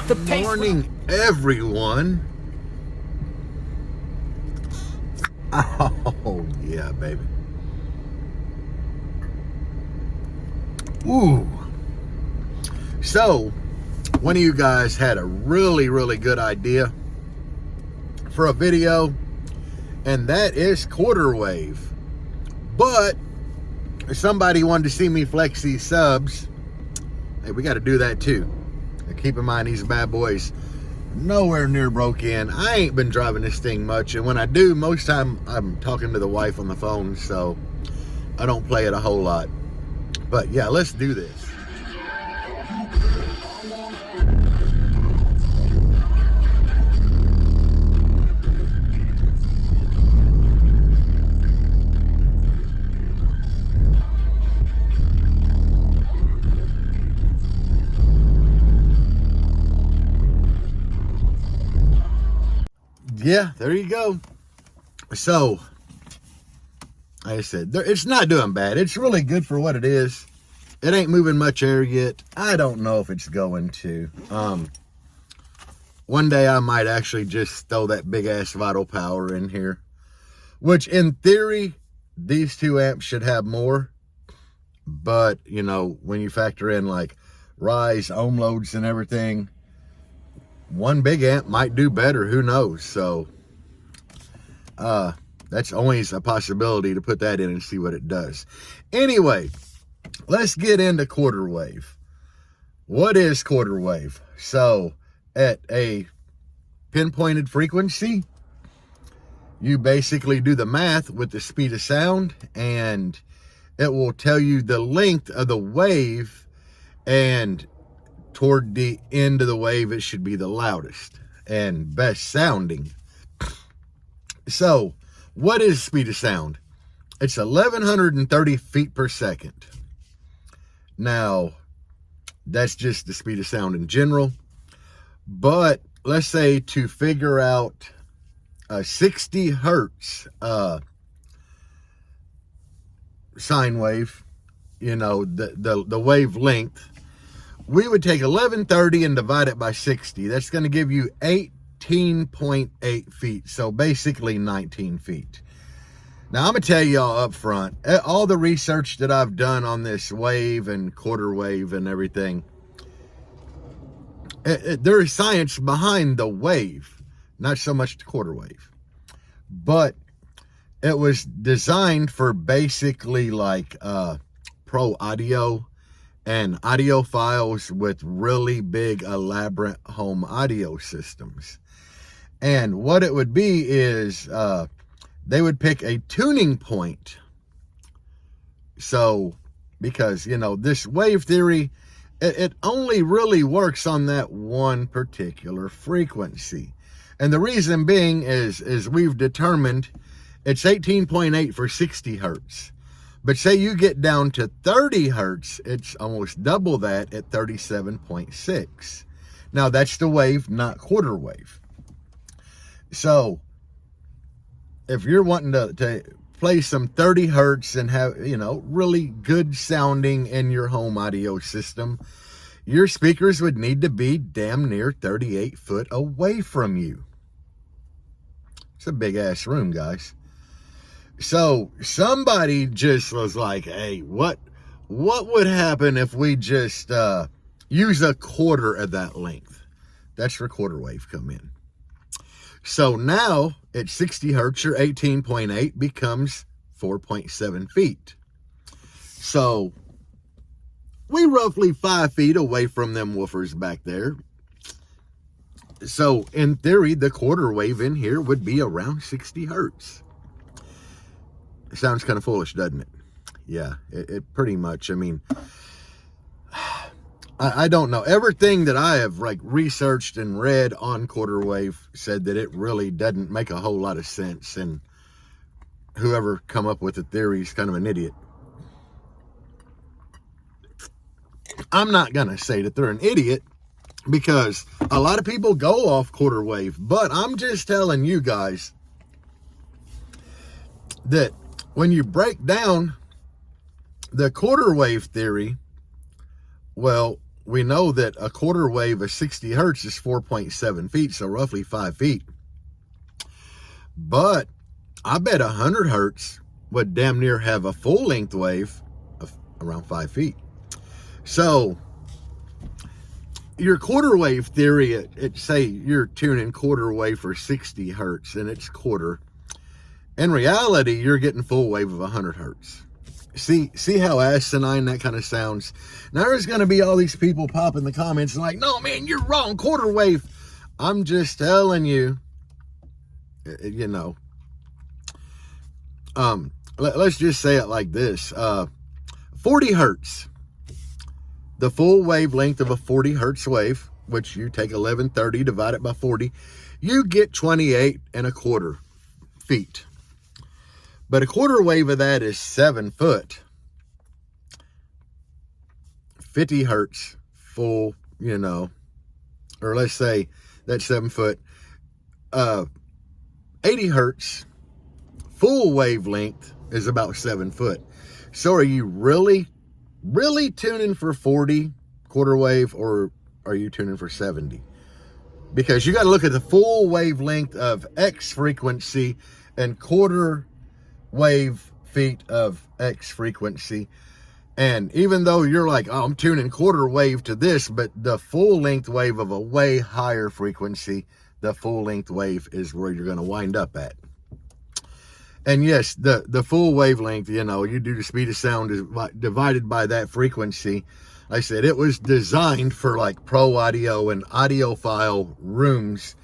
Good morning, everyone. Oh, yeah, baby. Ooh. So, one of you guys had a really good idea for a video, and that is quarter wave. But somebody wanted to see me flex these subs. Hey, we got to do that too. And keep in mind, these bad boys nowhere near broke in. I ain't been driving this thing much, and when I do, most time I'm talking to the wife on the phone, so I don't play it a whole lot. But yeah, let's do this. Yeah, there you go. So, like I said, it's not doing bad. It's really good for what it is. It ain't moving much air yet. I don't know if it's going to. One day I might actually just throw that big ass vital power in here, which in theory, these 2 amps should have more. But, you know, when you factor in like rise, ohm loads and everything, one big amp might do better. Who knows? So, that's always a possibility to put that in and see what it does. Anyway, let's get into quarter wave. What is quarter wave? So, at a pinpointed frequency, you basically do the math with the speed of sound, and it will tell you the length of the wave, and toward the end of the wave, it should be the loudest and best sounding. So, what is speed of sound? It's 1,130 feet per second. Now, that's just the speed of sound in general. But let's say to figure out a 60 hertz sine wave, you know, the wavelength, we would take 1130 and divide it by 60. That's going to give you 18.8 feet. So basically 19 feet. Now, I'm going to tell y'all up front, all the research that I've done on this wave and quarter wave and everything, there is science behind the wave, not so much the quarter wave. But it was designed for basically like pro audio and audiophiles with really big, elaborate home audio systems. And what it would be is they would pick a tuning point. So, because, you know, this wave theory, it only really works on that one particular frequency. And the reason being is we've determined it's 18.8 for 60 hertz. But say you get down to 30 hertz, it's almost double that at 37.6. Now, that's the wave, not quarter wave. So, if you're wanting to play some 30 hertz and have, you know, really good sounding in your home audio system, your speakers would need to be damn near 38 foot away from you. It's a big ass room, guys. So somebody just was like, hey, what would happen if we just use a quarter of that length? That's where quarter wave come in. So now at 60 hertz, your 18.8 becomes 4.7 feet. So we roughly 5 feet away from them woofers back there. So in theory, the quarter wave in here would be around 60 hertz. It sounds kind of foolish, doesn't it? Yeah, it pretty much, I mean, I don't know. Everything that I have like researched and read on quarter wave said that it really doesn't make a whole lot of sense. And whoever come up with the theory is kind of an idiot. I'm not going to say that they're an idiot because a lot of people go off quarter wave. But I'm just telling you guys that when you break down the quarter wave theory, well, we know that a quarter wave of 60 hertz is 4.7 feet, so roughly 5 feet. But I bet 100 hertz would damn near have a full length wave of around 5 feet. So your quarter wave theory, it say you're tuning quarter wave for 60 hertz and it's quarter. In reality, you're getting full wave of 100 hertz. See how asinine that kind of sounds? Now there's going to be all these people pop in the comments and like, no, man, you're wrong, quarter wave. I'm just telling you, you know, let's just say it like this. 40 hertz, the full wavelength of a 40 hertz wave, which you take 1130, divide it by 40, you get 28.25 feet. But a quarter wave of that is 7 foot. 50 hertz, full, you know, or let's say that's 7 foot. 80 hertz, full wavelength is about 7 foot. So are you really tuning for 40 quarter wave, or are you tuning for 70? Because you got to look at the full wavelength of X frequency and quarter wave feet of X frequency. And even though you're like, oh, I'm tuning quarter wave to this, but the full length wave of a way higher frequency, the full length wave is where you're going to wind up at. And yes, the full wavelength, you know, you do the speed of sound divided by that frequency. Like I said, it was designed for like pro audio and audiophile rooms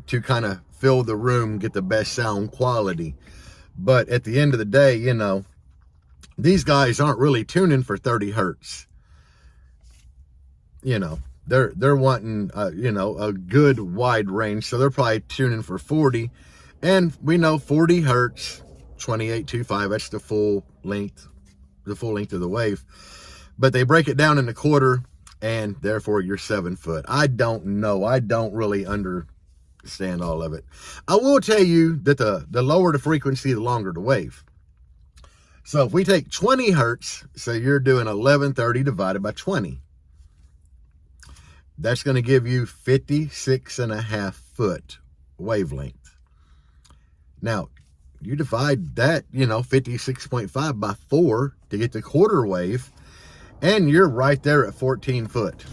to kind of fill the room, get the best sound quality. But at the end of the day, you know, these guys aren't really tuning for 30 hertz. You know, they're wanting, you know, a good wide range. So they're probably tuning for 40. And we know 40 hertz, 28.25, that's the full length of the wave. But they break it down into quarter, and therefore you're 7 foot. I don't know. I don't really understand all of it. I will tell you that the lower the frequency, the longer the wave. So if we take 20 hertz, so you're doing 1130 divided by 20. That's going to give you 56.5 foot wavelength. Now, you divide that, you know, 56.5 by 4 to get the quarter wave, and you're right there at 14 foot.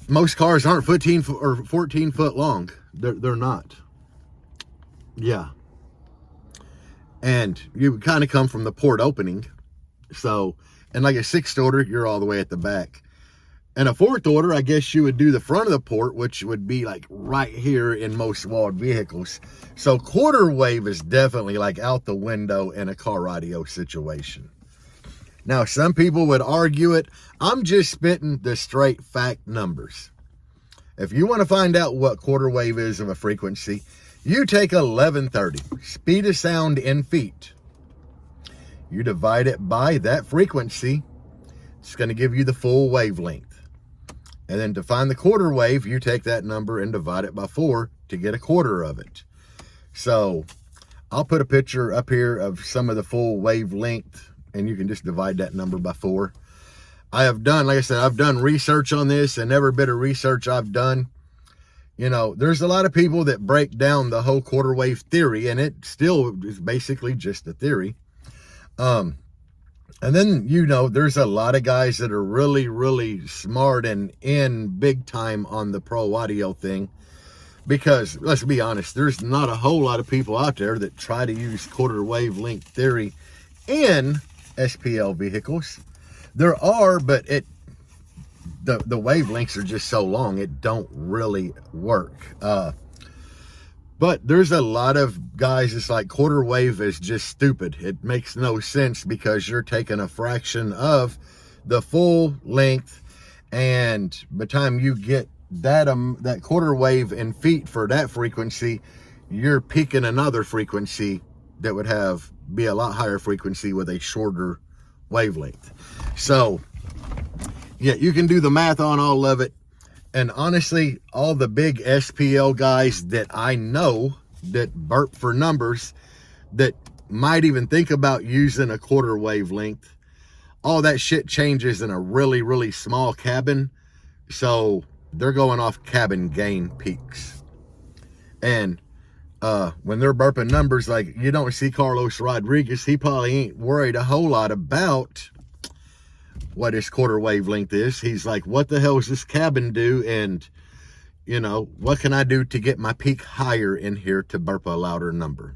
Most cars aren't 14 or 14 foot long. They're not. Yeah. And you kind of come from the port opening. So, and like a 6th order, you're all the way at the back. And a 4th order, I guess you would do the front of the port, which would be like right here in most walled vehicles. So quarter wave is definitely like out the window in a car audio situation. Now, some people would argue it. I'm just spitting the straight fact numbers. If you want to find out what quarter wave is of a frequency, you take 1130, speed of sound in feet. You divide it by that frequency. It's going to give you the full wavelength. And then to find the quarter wave, you take that number and divide it by 4 to get a quarter of it. So I'll put a picture up here of some of the full wavelength, and you can just divide that number by 4. I have done, like I said, I've done research on this, and every bit of research I've done, you know, there's a lot of people that break down the whole quarter wave theory, and it still is basically just a theory. And then, you know, there's a lot of guys that are really, really smart and in big time on the pro audio thing. Because, let's be honest, there's not a whole lot of people out there that try to use quarter wavelength theory in SPL vehicles. There are, but the wavelengths are just so long, it don't really work. But there's a lot of guys, it's like quarter wave is just stupid. It makes no sense because you're taking a fraction of the full length, and by the time you get that quarter wave in feet for that frequency, you're peaking another frequency that would be a lot higher frequency with a shorter wavelength. So, yeah, you can do the math on all of it. And honestly, all the big SPL guys that I know that burp for numbers, that might even think about using a quarter wavelength, all that shit changes in a really, really small cabin. So they're going off cabin gain peaks. And when they're burping numbers, like you don't see Carlos Rodriguez, he probably ain't worried a whole lot about what his quarter wavelength is. He's like, what the hell does this cabin do? And, you know, what can I do to get my peak higher in here to burp a louder number?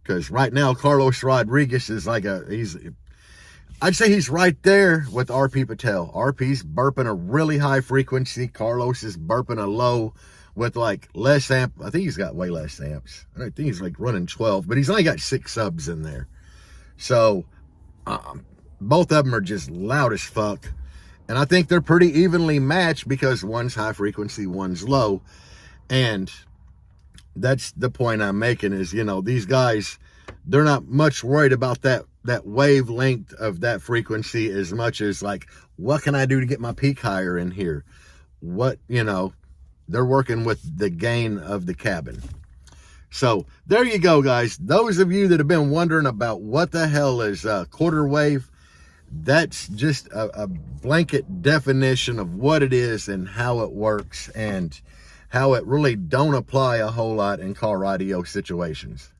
Because right now, Carlos Rodriguez is like I'd say he's right there with RP Patel. RP's burping a really high frequency. Carlos is burping a low with like less amp. I think he's got way less amps. I think he's like running 12, but he's only got 6 subs in there. So both of them are just loud as fuck. And I think they're pretty evenly matched because one's high frequency, one's low. And that's the point I'm making is, you know, these guys, they're not much worried about that wavelength of that frequency as much as like, what can I do to get my peak higher in here? What, you know, they're working with the gain of the cabin. So there you go, guys. Those of you that have been wondering about what the hell is quarter wave, that's just a blanket definition of what it is and how it works and how it really don't apply a whole lot in car radio situations.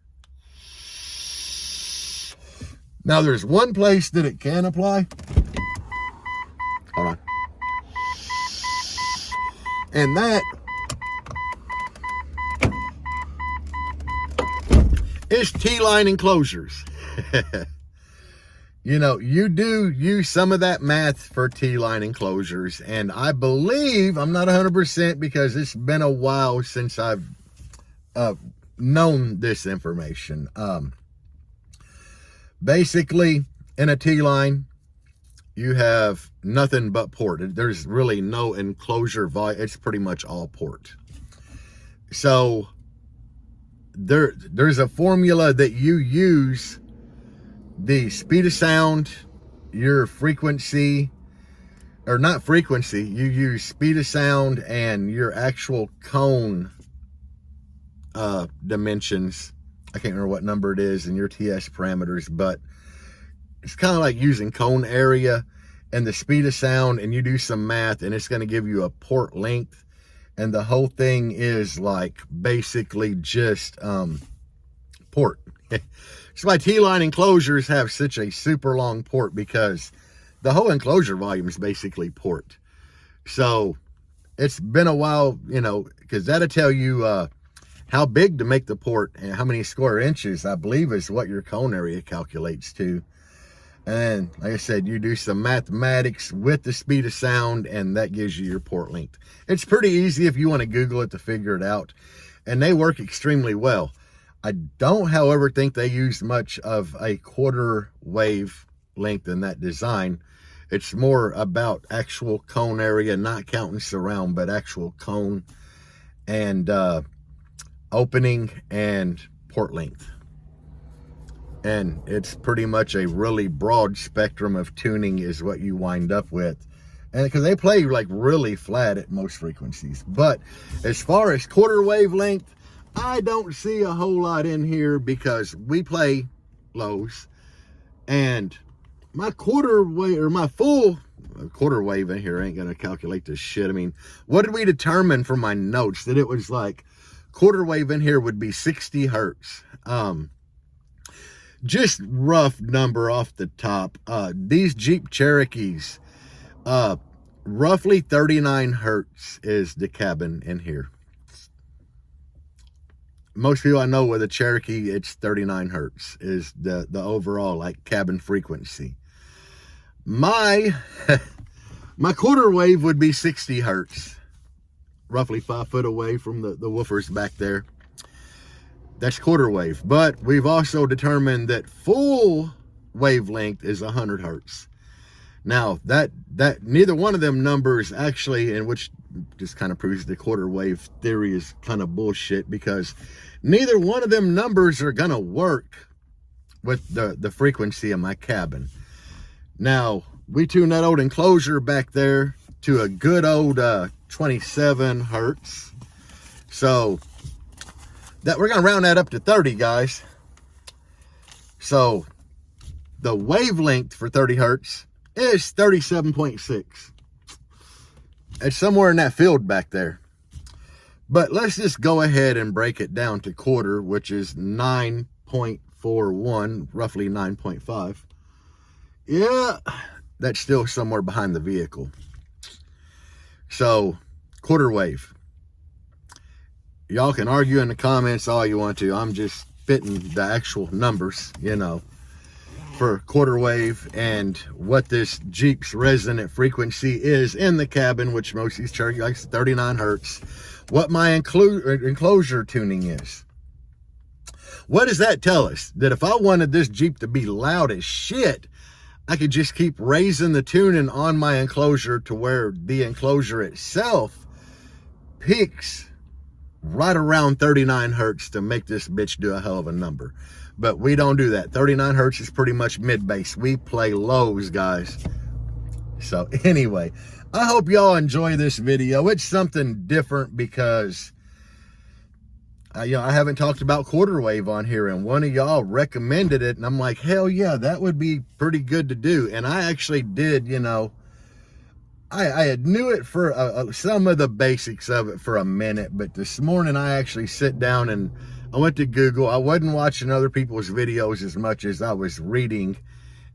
Now, there's one place that it can apply. Hold on. And that is T-line enclosures. You know, you do use some of that math for T-line enclosures. And I believe, I'm not 100% because it's been a while since I've known this information. Basically, in a T-line, you have nothing but port. There's really no enclosure volume. It's pretty much all port. So there's a formula that you use. The speed of sound, your frequency, or not frequency, you use speed of sound and your actual cone dimensions. I can't remember what number it is in your TS parameters, but it's kind of like using cone area and the speed of sound, and you do some math and it's going to give you a port length. And the whole thing is like basically just port. It's why T-line enclosures have such a super long port, because the whole enclosure volume is basically port. So it's been a while, you know, because that'll tell you how big to make the port and how many square inches, I believe, is what your cone area calculates to. And like I said, you do some mathematics with the speed of sound, and that gives you your port length. It's pretty easy if you want to Google it to figure it out. And they work extremely well. I don't, however, think they use much of a quarter wave length in that design. It's more about actual cone area, not counting surround, but actual cone and opening and port length. And it's pretty much a really broad spectrum of tuning is what you wind up with. And because they play like really flat at most frequencies. But as far as quarter wavelength, I don't see a whole lot in here because we play lows, and my quarter wave or my full quarter wave in here ain't gonna calculate this shit. I mean, what did we determine from my notes? That it was like quarter wave in here would be 60 hertz. Just rough number off the top. These Jeep Cherokees, roughly 39 hertz is the cabin in here. Most people I know with a Cherokee, it's 39 hertz is the overall like cabin frequency. My quarter wave would be 60 hertz, roughly 5 foot away from the woofers back there. That's quarter wave. But we've also determined that full wavelength is 100 hertz. Now that neither one of them numbers actually, and which just kind of proves the quarter wave theory is kind of bullshit, because neither one of them numbers are gonna work with the frequency of my cabin. Now we tuned that old enclosure back there to a good old 27 hertz, so that we're gonna round that up to 30, guys. So The wavelength for 30 hertz is 37.6. It's somewhere in that field back there. But let's just go ahead and break it down to quarter, which is 9.41, roughly 9.5. Yeah, that's still somewhere behind the vehicle. So, quarter wave. Y'all can argue in the comments all you want to. I'm just fitting the actual numbers, you know, for quarter wave and what this Jeep's resonant frequency is in the cabin, which most of these Cherokee likes 39 hertz. What my enclosure tuning is. What does that tell us? That if I wanted this Jeep to be loud as shit, I could just keep raising the tuning on my enclosure to where the enclosure itself peaks right around 39 hertz to make this bitch do a hell of a number. But we don't do that. 39 hertz is pretty much mid-bass. We play lows, guys. So anyway, I hope y'all enjoy this video. It's something different because you know, I haven't talked about quarter wave on here, and one of y'all recommended it, and I'm like, hell yeah, that would be pretty good to do. And I actually did, you know, I had knew it for some of the basics of it for a minute, but this morning I actually sit down and I went to Google. I wasn't watching other people's videos as much as I was reading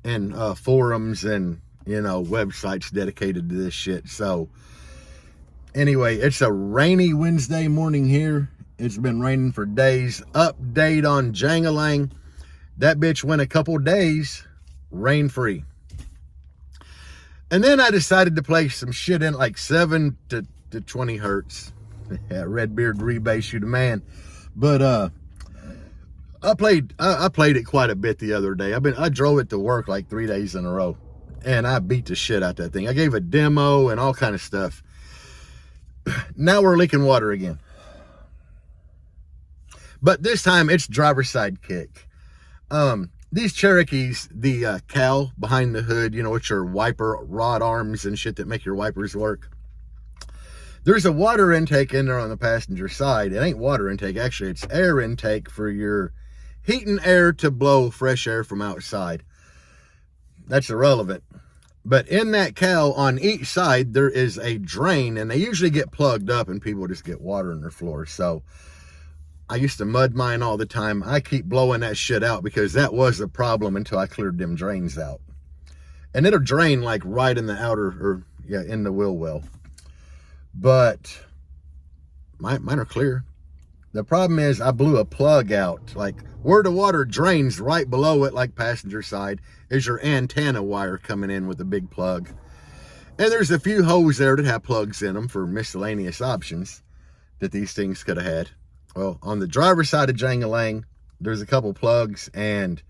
in forums and, you know, websites dedicated to this shit. So anyway, it's a rainy Wednesday morning here. It's been raining for days. Update on Jangalang. That bitch went a couple days rain free. And then I decided to play some shit in like 7 to 20 hertz. Yeah, Redbeard rebase you the man. But I played it quite a bit the other day. I drove it to work like 3 days in a row, and I beat the shit out that thing. I gave a demo and all kind of stuff. Now we're leaking water again. But this time it's driver's side kick. These Cherokees, the cowl behind the hood, you know, which are wiper rod arms and shit that make your wipers work. There's a water intake in there on the passenger side. It ain't water intake, actually, it's air intake for your heating air to blow fresh air from outside. That's irrelevant. But in that cowl on each side, there is a drain, and they usually get plugged up and people just get water in their floors. So I used to mud mine all the time. I keep blowing that shit out because that was a problem until I cleared them drains out. And it'll drain like right in the outer, or yeah, in the wheel well. But mine are clear. The problem is I blew a plug out. Like where the water drains right below it, like passenger side, is your antenna wire coming in with a big plug. And there's a few holes there that have plugs in them for miscellaneous options that these things could have had. Well, on the driver's side of Jangalang, there's a couple plugs, and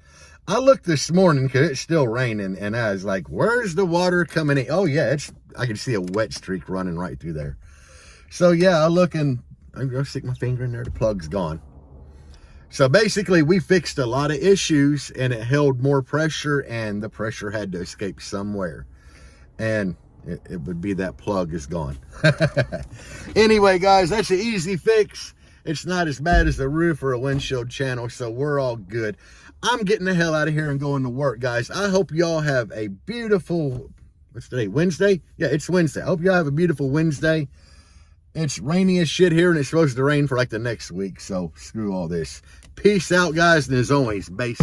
I looked this morning because it's still raining, and I was like, where's the water coming in? Oh yeah, I can see a wet streak running right through there. So yeah, I look and I'm gonna stick my finger in there, the plug's gone. So basically we fixed a lot of issues, and it held more pressure, and the pressure had to escape somewhere. And it would be that plug is gone. Anyway, guys, that's an easy fix. It's not as bad as the roof or a windshield channel, so we're all good. I'm getting the hell out of here and going to work, guys. I hope y'all have a beautiful, what's today, Wednesday? Yeah, it's Wednesday. I hope y'all have a beautiful Wednesday. It's rainy as shit here, and it's supposed to rain for like the next week, so screw all this. Peace out, guys, and as always, bass.